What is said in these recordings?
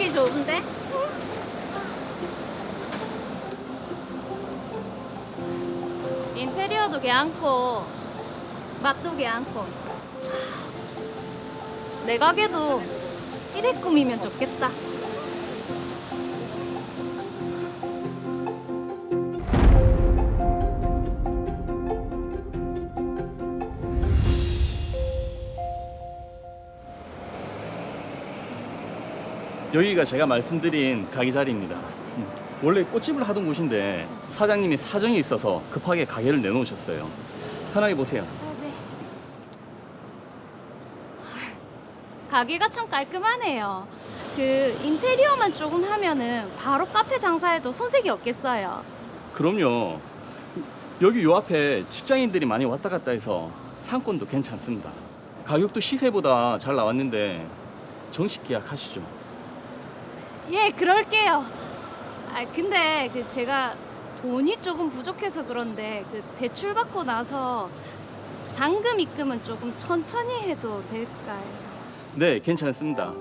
분위기 좋은데? 인테리어도 괜찮고 맛도 괜찮고 내 가게도 이래 꾸미면 좋겠다. 여기가 제가 말씀드린 가게 자리입니다. 원래 꽃집을 하던 곳인데 사장님이 사정이 있어서 급하게 가게를 내놓으셨어요. 편하게 보세요. 네. 가게가 참 깔끔하네요. 그 인테리어만 조금 하면은 바로 카페 장사에도 손색이 없겠어요. 그럼요. 여기 요 앞에 직장인들이 많이 왔다 갔다 해서 상권도 괜찮습니다. 가격도 시세보다 잘 나왔는데 정식 계약하시죠. 예, 그럴게요. 근데 그 제가 돈이 조금 부족해서 그런데 그 대출 받고 나서 잔금 입금은 조금 천천히 해도 될까요? 네, 괜찮습니다.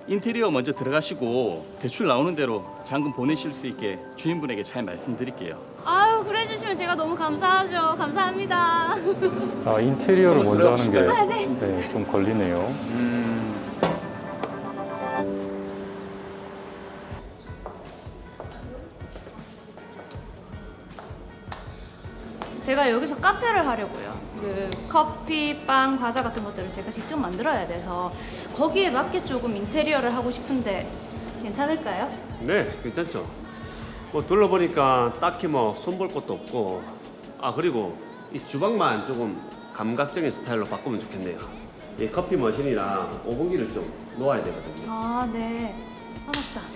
인테리어 먼저 들어가시고 대출 나오는 대로 잔금 보내실 수 있게 주인분에게 잘 말씀드릴게요. 아유, 그래 주시면 제가 너무 감사하죠. 감사합니다. 아, 인테리어를 먼저 하는 게 아, 네. 네, 좀 걸리네요. 제가 여기서 카페를 하려고요. 그 커피, 빵, 과자 같은 것들을 제가 직접 만들어야 돼서 거기에 맞게 조금 인테리어를 하고 싶은데 괜찮을까요? 네, 괜찮죠. 뭐 둘러보니까 딱히 뭐 손볼 것도 없고, 아 그리고 이 주방만 조금 감각적인 스타일로 바꾸면 좋겠네요. 이 커피 머신이랑 오븐기를 좀 놓아야 되거든요. 아, 네. 아, 맞다.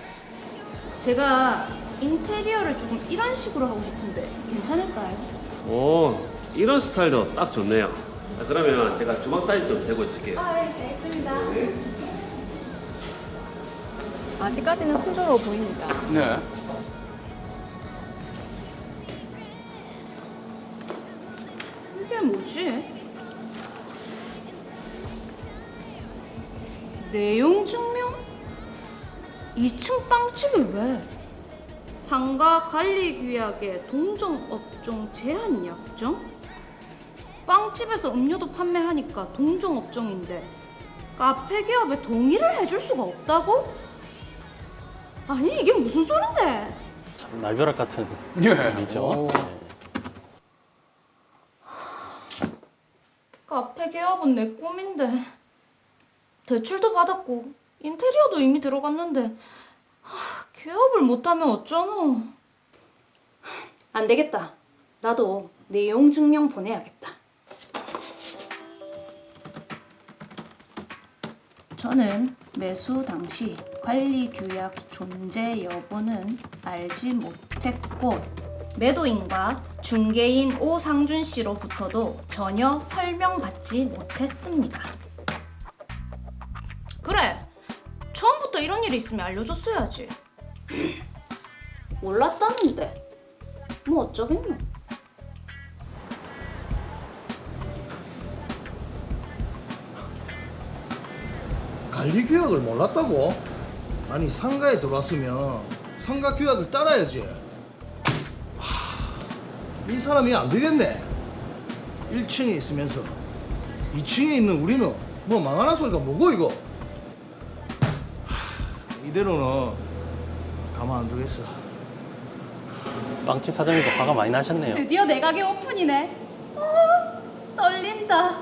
제가 인테리어를 조금 이런 식으로 하고 싶은데 괜찮을까요? 오, 이런 스타일도 딱 좋네요. 자, 그러면 제가 주방 사이즈 좀 재고 있을게요. 아, 네, 알겠습니다. 네. 아직까지는 순조로워 보입니다. 네. 이게 뭐지? 내용 증명? 2층 빵집을 왜? 상가 관리 규약에 동종 업종 제한 약정? 빵집에서 음료도 판매하니까 동종 업종인데 카페 기업에 동의를 해줄 수가 없다고? 아니 이게 무슨 소린데? 참 날벼락 같은 예. 일이죠. 카페 개업은 내 꿈인데 대출도 받았고 인테리어도 이미 들어갔는데 개업을 못하면 어쩌노? 안 되겠다. 나도 내용 증명 보내야겠다. 저는 매수 당시 관리 규약 존재 여부는 알지 못했고 매도인과 중개인 오상준 씨로부터도 전혀 설명받지 못했습니다. 그래, 처음부터 이런 일이 있으면 알려줬어야지. 몰랐다는데 뭐 어쩌겠노. 관리 규약을 몰랐다고? 아니 상가에 들어왔으면 상가 규약을 따라야지. 이 사람이 안 되겠네. 1층에 있으면서 2층에 있는 우리는 뭐 망하는 소리가 뭐고 이거? 이대로는 가만 안 두겠어. 빵집 사장님도 화가 많이 나셨네요. 드디어 내 가게 오픈이네. 떨린다.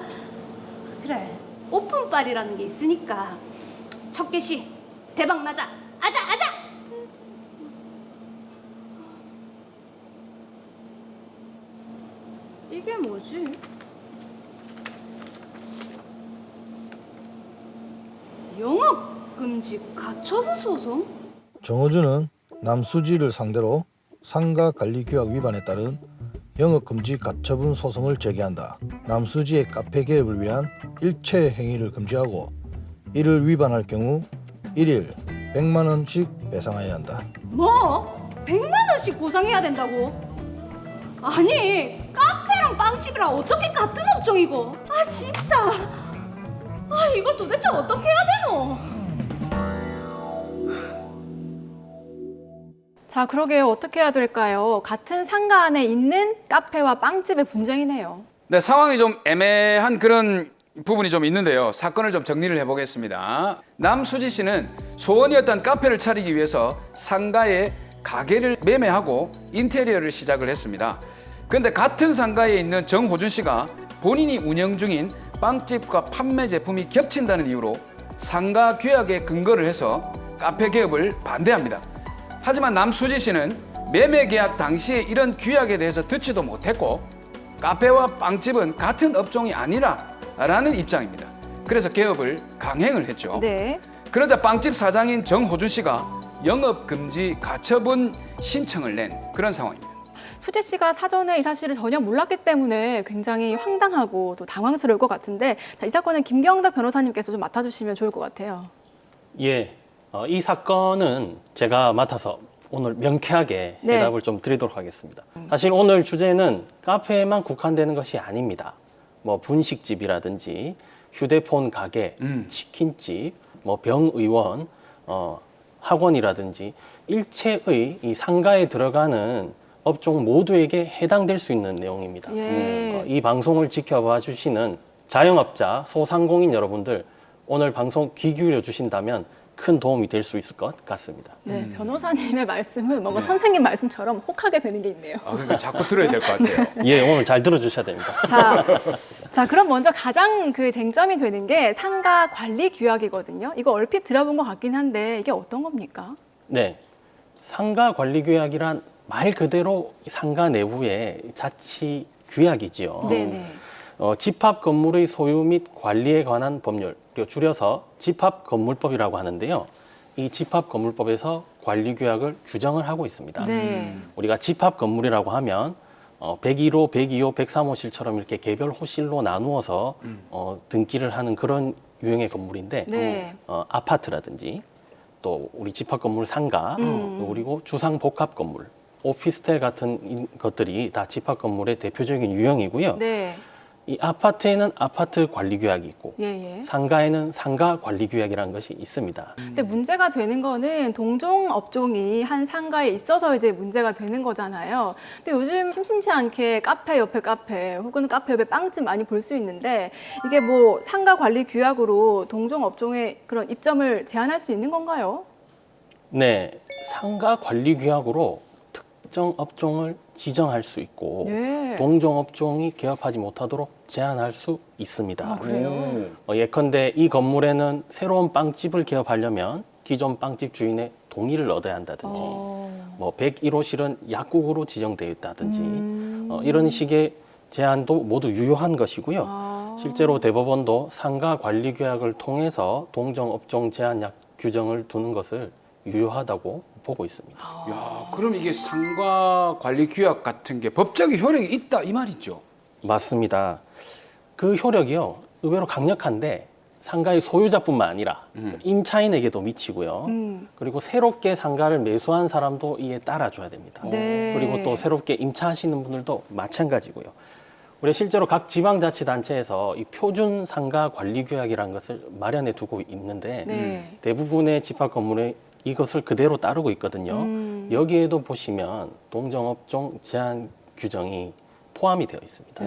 그래, 오픈빨이라는 게 있으니까 첫 개시 대박 나자. 아자 아자. 이게 뭐지? 영업금지 가처분 소송? 정호주는 남수지를 상대로 상가 관리 규약 위반에 따른 영업금지 가처분 소송을 제기한다. 남수지의 카페 개업을 위한 일체 행위를 금지하고 이를 위반할 경우 1일 100만 원씩 배상해야 한다. 뭐? 100만 원씩 보상해야 된다고? 아니, 카페랑 빵집이랑 어떻게 같은 업종이고? 아 진짜. 아 이걸 도대체 어떻게 해야 되노? 자, 그러게요. 어떻게 해야 될까요? 같은 상가 안에 있는 카페와 빵집의 분쟁이네요. 네, 상황이 좀 애매한 그런 부분이 좀 있는데요. 사건을 좀 정리를 해보겠습니다. 남수지 씨는 소원이었던 카페를 차리기 위해서 상가에 가게를 매매하고 인테리어를 시작을 했습니다. 그런데 같은 상가에 있는 정호준 씨가 본인이 운영 중인 빵집과 판매 제품이 겹친다는 이유로 상가 규약에 근거를 해서 카페 개업을 반대합니다. 하지만 남수지 씨는 매매 계약 당시에 이런 규약에 대해서 듣지도 못했고 카페와 빵집은 같은 업종이 아니라라는 입장입니다. 그래서 개업을 강행을 했죠. 네. 그러자 빵집 사장인 정호준 씨가 영업금지 가처분 신청을 낸 그런 상황입니다. 수지 씨가 사전에 이 사실을 전혀 몰랐기 때문에 굉장히 황당하고 또 당황스러울 것 같은데, 자, 이 사건은 김경덕 변호사님께서 좀 맡아주시면 좋을 것 같아요. 예, 이 사건은 제가 맡아서 오늘 명쾌하게 네. 해답을 좀 드리도록 하겠습니다. 사실 오늘 주제는 카페에만 국한되는 것이 아닙니다. 뭐 분식집이라든지 휴대폰 가게, 치킨집, 뭐 병의원, 학원이라든지 일체의 이 상가에 들어가는 업종 모두에게 해당될 수 있는 내용입니다. 예. 이 방송을 지켜봐 주시는 자영업자, 소상공인 여러분들 오늘 방송 귀 기울여 주신다면 큰 도움이 될 수 있을 것 같습니다. 네, 변호사님의 말씀은 뭔가 선생님 말씀처럼 혹하게 되는 게 있네요. 그러니까 자꾸 들어야 될 것 같아요. 예, 오늘 잘 들어주셔야 됩니다. 자, 그럼 먼저 가장 그 쟁점이 되는 게 상가 관리 규약이거든요. 이거 얼핏 들어본 것 같긴 한데 이게 어떤 겁니까? 네, 상가 관리 규약이란 말 그대로 상가 내부의 자치 규약이지요. 네네. 집합 건물의 소유 및 관리에 관한 법률, 그리고 줄여서 집합건물법이라고 하는데요. 이 집합건물법에서 관리규약을 규정을 하고 있습니다. 네. 우리가 집합건물이라고 하면 101호, 102호, 103호실처럼 이렇게 개별 호실로 나누어서 등기를 하는 그런 유형의 건물인데 네. 아파트라든지 또 우리 집합건물 상가, 그리고 주상복합건물, 오피스텔 같은 것들이 다 집합건물의 대표적인 유형이고요. 네. 이 아파트에는 아파트 관리 규약이 있고 예. 상가에는 상가 관리 규약이라는 것이 있습니다. 근데 문제가 되는 거는 동종 업종이 한 상가에 있어서 이제 문제가 되는 거잖아요. 근데 요즘 심심치 않게 카페 옆에 카페 혹은 카페 옆에 빵집 많이 볼 수 있는데 이게 뭐 상가 관리 규약으로 동종 업종의 그런 입점을 제한할 수 있는 건가요? 네, 상가 관리 규약으로 특정 업종을 지정할 수 있고 예. 동종 업종이 개업하지 못하도록 제한할 수 있습니다. 아, 그래요? 예컨대 이 건물에는 새로운 빵집을 개업하려면 기존 빵집 주인의 동의를 얻어야 한다든지 뭐 101호실은 약국으로 지정되어 있다든지 이런 식의 제한도 모두 유효한 것이고요. 실제로 대법원도 상가 관리 규약을 통해서 동종 업종 제한약 규정을 두는 것을 유효하다고 보고 있습니다. 야, 그럼 이게 상가 관리 규약 같은 게 법적인 효력이 있다 이 말이죠? 맞습니다. 그 효력이요, 의외로 강력한데 상가의 소유자뿐만 아니라 임차인에게도 미치고요. 그리고 새롭게 상가를 매수한 사람도 이에 따라줘야 됩니다. 네. 그리고 또 새롭게 임차하시는 분들도 마찬가지고요. 우리 실제로 각 지방자치단체에서 이 표준 상가 관리 규약이라는 것을 마련해 두고 있는데 네. 대부분의 집합 건물에 이것을 그대로 따르고 있거든요. 여기에도 보시면 동종업종 제한 규정이 포함이 되어 있습니다.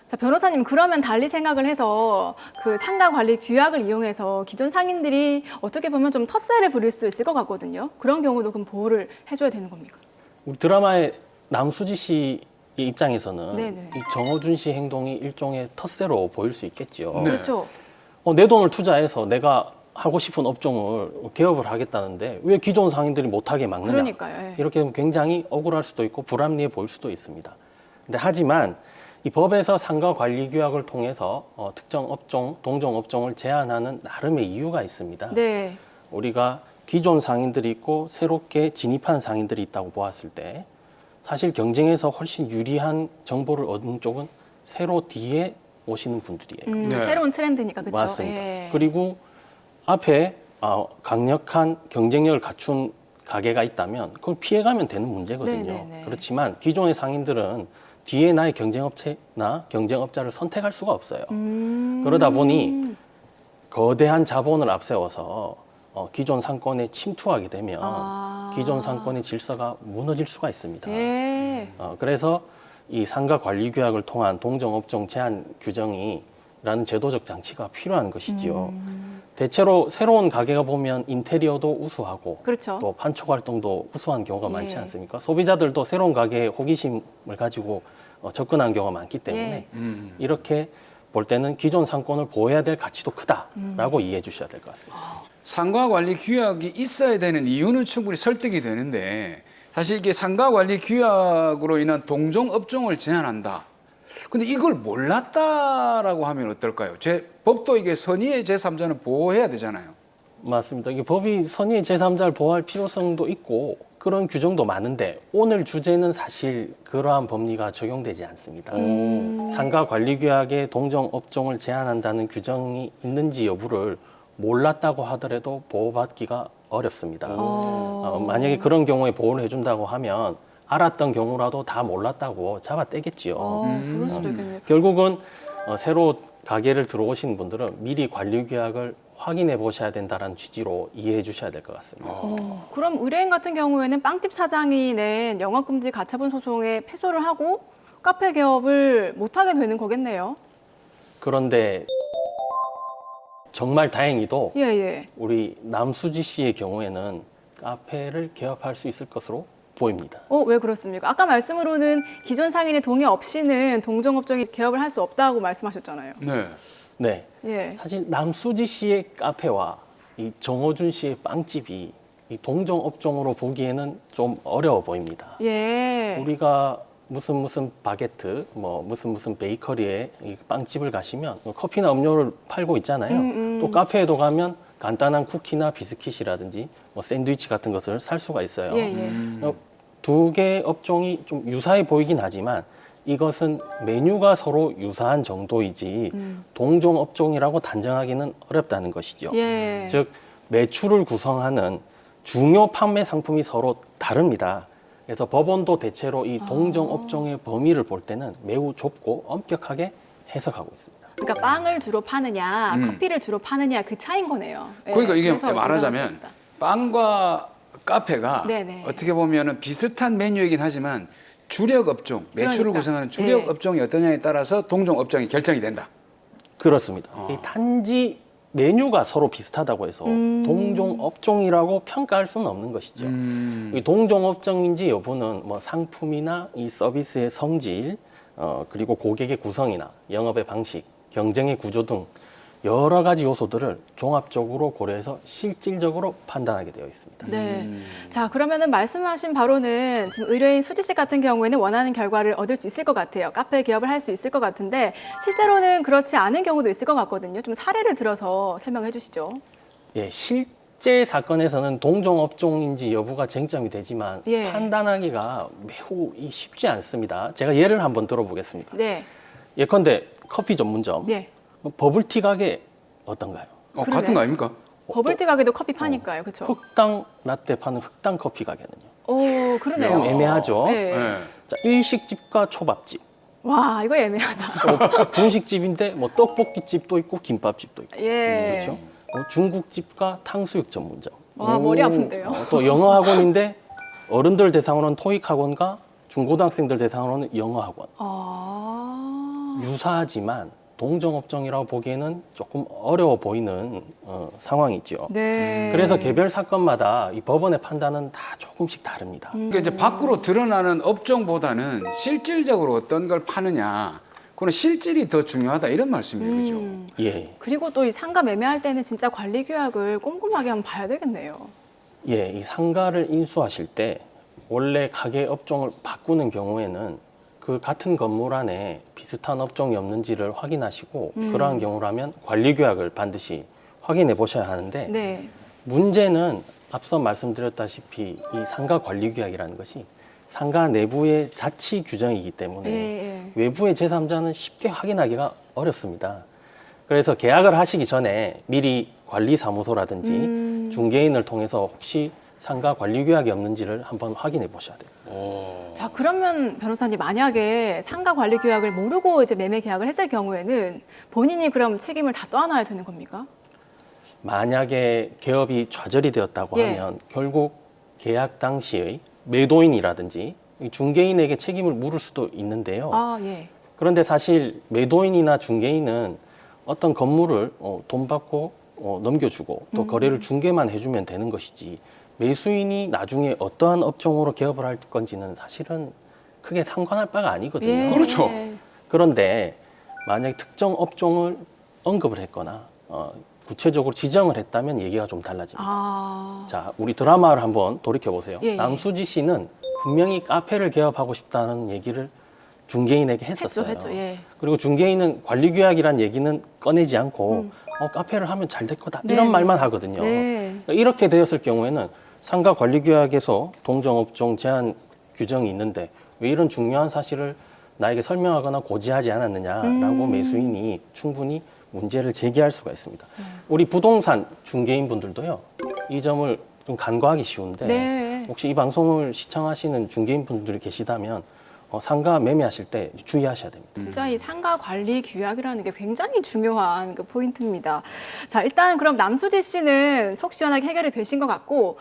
자, 변호사님, 그러면 달리 생각을 해서 그 상가 관리 규약을 이용해서 기존 상인들이 어떻게 보면 좀 텃세를 부릴 수도 있을 것 같거든요. 그런 경우도 그럼 보호를 해줘야 되는 겁니까? 우리 드라마의 남수지 씨의 입장에서는 네네. 이 정호준 씨 행동이 일종의 텃세로 보일 수 있겠죠. 그렇죠. 내 돈을 투자해서 내가 하고 싶은 업종을 개업을 하겠다는데 왜 기존 상인들이 못하게 막느냐. 그러니까요. 예. 이렇게 되면 굉장히 억울할 수도 있고 불합리해 보일 수도 있습니다. 근데 하지만 이 법에서 상가 관리 규약을 통해서 특정 업종, 동종 업종을 제한하는 나름의 이유가 있습니다. 네. 우리가 기존 상인들이 있고 새롭게 진입한 상인들이 있다고 보았을 때 사실 경쟁에서 훨씬 유리한 정보를 얻는 쪽은 새로 뒤에 오시는 분들이에요. 네. 새로운 트렌드니까 그렇죠. 맞습니다. 예. 그리고 앞에 강력한 경쟁력을 갖춘 가게가 있다면 그걸 피해가면 되는 문제거든요. 네네네. 그렇지만 기존의 상인들은 뒤에 나의 경쟁업체나 경쟁업자를 선택할 수가 없어요. 그러다 보니 거대한 자본을 앞세워서 기존 상권에 침투하게 되면 아. 기존 상권의 질서가 무너질 수가 있습니다. 예. 그래서 이 상가 관리 규약을 통한 동종업종 제한 규정이라는 제도적 장치가 필요한 것이지요. 대체로 새로운 가게가 보면 인테리어도 우수하고 그렇죠. 또 판촉 활동도 우수한 경우가 많지 예. 않습니까? 소비자들도 새로운 가게에 호기심을 가지고 접근한 경우가 많기 때문에 이렇게 볼 때는 기존 상권을 보호해야 될 가치도 크다라고 이해해 주셔야 될 것 같습니다. 상가 관리 규약이 있어야 되는 이유는 충분히 설득이 되는데 사실 이게 상가 관리 규약으로 인한 동종 업종을 제한한다. 근데 이걸 몰랐다라고 하면 어떨까요? 제 법도 이게 선의의 제3자는 보호해야 되잖아요. 맞습니다. 이게 법이 선의의 제3자를 보호할 필요성도 있고 그런 규정도 많은데 오늘 주제는 사실 그러한 법리가 적용되지 않습니다. 상가 관리 규약에 동종 업종을 제한한다는 규정이 있는지 여부를 몰랐다고 하더라도 보호받기가 어렵습니다. 만약에 그런 경우에 보호를 해준다고 하면 알았던 경우라도 다 몰랐다고 잡아떼겠지요. 그럴 수도 있겠네요. 결국은 새로 가게를 들어오신 분들은 미리 관리 규약을 확인해 보셔야 된다는 취지로 이해해 주셔야 될 것 같습니다. 그럼 의뢰인 같은 경우에는 빵집 사장이 낸 영업금지 가처분 소송에 패소를 하고 카페 개업을 못하게 되는 거겠네요. 그런데 정말 다행히도 예. 우리 남수지 씨의 경우에는 카페를 개업할 수 있을 것으로 보입니다. 왜 그렇습니까? 아까 말씀으로는 기존 상인의 동의 없이는 동종업종이 개업을 할 수 없다고 말씀하셨잖아요. 네. 네. 예. 사실 남수지 씨의 카페와 이 정호준 씨의 빵집이 이 동종 업종으로 보기에는 좀 어려워 보입니다. 예. 우리가 무슨 바게트, 뭐 무슨 베이커리에 이 빵집을 가시면 커피나 음료를 팔고 있잖아요. 또 카페에도 가면 간단한 쿠키나 비스킷이라든지 뭐 샌드위치 같은 것을 살 수가 있어요. 예. 두 개의 업종이 좀 유사해 보이긴 하지만 이것은 메뉴가 서로 유사한 정도이지 동종 업종이라고 단정하기는 어렵다는 것이죠. 예. 즉 매출을 구성하는 중요 판매 상품이 서로 다릅니다. 그래서 법원도 대체로 이 동종 업종의 범위를 볼 때는 매우 좁고 엄격하게 해석하고 있습니다. 그러니까 빵을 주로 파느냐, 커피를 주로 파느냐 그 차이인 거네요. 예. 그러니까 이게 그래서 말하자면 부담스럽다. 빵과 카페가 네네. 어떻게 보면 비슷한 메뉴이긴 하지만 주력 업종, 매출을 그러니까. 구성하는 주력 네. 업종이 어떠냐에 따라서 동종 업종이 결정이 된다. 그렇습니다. 이 단지 메뉴가 서로 비슷하다고 해서 동종 업종이라고 평가할 수는 없는 것이죠. 이 동종 업종인지 여부는 뭐 상품이나 이 서비스의 성질, 그리고 고객의 구성이나 영업의 방식, 경쟁의 구조 등 여러 가지 요소들을 종합적으로 고려해서 실질적으로 판단하게 되어 있습니다. 네. 자, 그러면은 말씀하신 바로는 지금 의뢰인 수지 씨 같은 경우에는 원하는 결과를 얻을 수 있을 것 같아요. 카페 개업을 할 수 있을 것 같은데 실제로는 그렇지 않은 경우도 있을 것 같거든요. 좀 사례를 들어서 설명해 주시죠. 예, 실제 사건에서는 동종 업종인지 여부가 쟁점이 되지만 예. 판단하기가 매우 쉽지 않습니다. 제가 예를 한번 들어보겠습니다. 네. 예컨대 커피 전문점, 예. 버블티 가게 어떤가요? 그러네. 같은 거 아닙니까? 버블티 가게도 커피 파니까요. 그렇죠? 흑당 라떼 파는 흑당 커피 가게는요. 오, 그러네요. 좀 애매하죠. 네. 네. 자, 일식집과 초밥집, 와, 이거 애매하다. 분식집인데 뭐 떡볶이집도 있고 김밥집도 있고, 예. 그렇죠? 중국집과 탕수육 전문점. 와, 머리 아픈데요. 또 영어 학원인데 어른들 대상으로는 토익 학원과 중고등학생들 대상으로는 영어 학원. 유사하지만 동종업종이라고 보기에는 조금 어려워 보이는 상황이죠. 네. 그래서 개별 사건마다 이 법원의 판단은 다 조금씩 다릅니다. 그러니까 이제 밖으로 드러나는 업종보다는 실질적으로 어떤 걸 파느냐, 그건 실질이 더 중요하다 이런 말씀이에요, 그렇죠? 예, 그리고 또 이 상가 매매할 때는 진짜 관리 규약을 꼼꼼하게 한번 봐야 되겠네요. 예, 이 상가를 인수하실 때 원래 가게 업종을 바꾸는 경우에는 그 같은 건물 안에 비슷한 업종이 없는지를 확인하시고 그러한 경우라면 관리 규약을 반드시 확인해 보셔야 하는데 네. 문제는 앞서 말씀드렸다시피 이 상가 관리 규약이라는 것이 상가 내부의 자치 규정이기 때문에 예. 외부의 제3자는 쉽게 확인하기가 어렵습니다. 그래서 계약을 하시기 전에 미리 관리사무소라든지 중개인을 통해서 혹시 상가 관리 규약이 없는지를 한번 확인해 보셔야 돼요. 자, 그러면 변호사님 만약에 상가 관리 규약을 모르고 이제 매매 계약을 했을 경우에는 본인이 그럼 책임을 다 떠안아야 되는 겁니까? 만약에 개업이 좌절이 되었다고 예. 하면 결국 계약 당시의 매도인이라든지 이 중개인에게 책임을 물을 수도 있는데요. 아, 예. 그런데 사실 매도인이나 중개인은 어떤 건물을 돈 받고 넘겨주고 또 거래를 중개만 해주면 되는 것이지 매수인이 나중에 어떠한 업종으로 개업을 할 건지는 사실은 크게 상관할 바가 아니거든요. 예. 그렇죠. 그런데 만약에 특정 업종을 언급을 했거나 구체적으로 지정을 했다면 얘기가 좀 달라집니다. 아. 자, 우리 드라마를 한번 돌이켜 보세요. 예, 예. 남수지 씨는 분명히 카페를 개업하고 싶다는 얘기를 중개인에게 했었어요. 했죠. 예. 그리고 중개인은 관리규약이란 얘기는 꺼내지 않고 카페를 하면 잘 될 거다 네, 이런 네. 말만 하거든요. 네. 이렇게 되었을 경우에는 상가 관리규약에서 동종업종 제한 규정이 있는데 왜 이런 중요한 사실을 나에게 설명하거나 고지하지 않았느냐라고 매수인이 충분히 문제를 제기할 수가 있습니다. 우리 부동산 중개인 분들도요, 이 점을 좀 간과하기 쉬운데 네. 혹시 이 방송을 시청하시는 중개인 분들이 계시다면 상가 매매하실 때 주의하셔야 됩니다. 진짜 이 상가 관리 규약이라는 게 굉장히 중요한 그 포인트입니다. 자, 일단 그럼 남수지 씨는 속 시원하게 해결이 되신 것 같고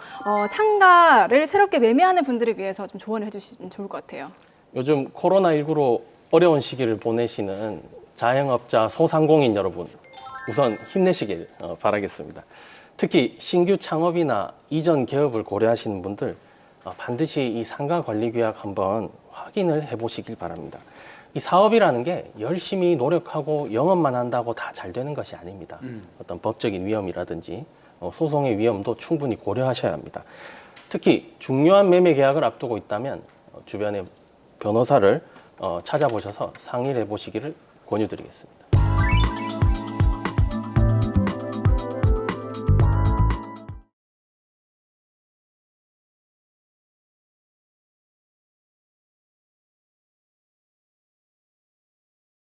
상가를 새롭게 매매하는 분들을 위해서 좀 조언을 해주시면 좋을 것 같아요. 요즘 코로나19로 어려운 시기를 보내시는 자영업자 소상공인 여러분 우선 힘내시길 바라겠습니다. 특히 신규 창업이나 이전 개업을 고려하시는 분들 반드시 이 상가 관리 규약 한번 확인을 해보시길 바랍니다. 이 사업이라는 게 열심히 노력하고 영업만 한다고 다 잘 되는 것이 아닙니다. 어떤 법적인 위험이라든지 소송의 위험도 충분히 고려하셔야 합니다. 특히 중요한 매매 계약을 앞두고 있다면 주변에 변호사를 찾아보셔서 상의를 해보시기를 권유드리겠습니다.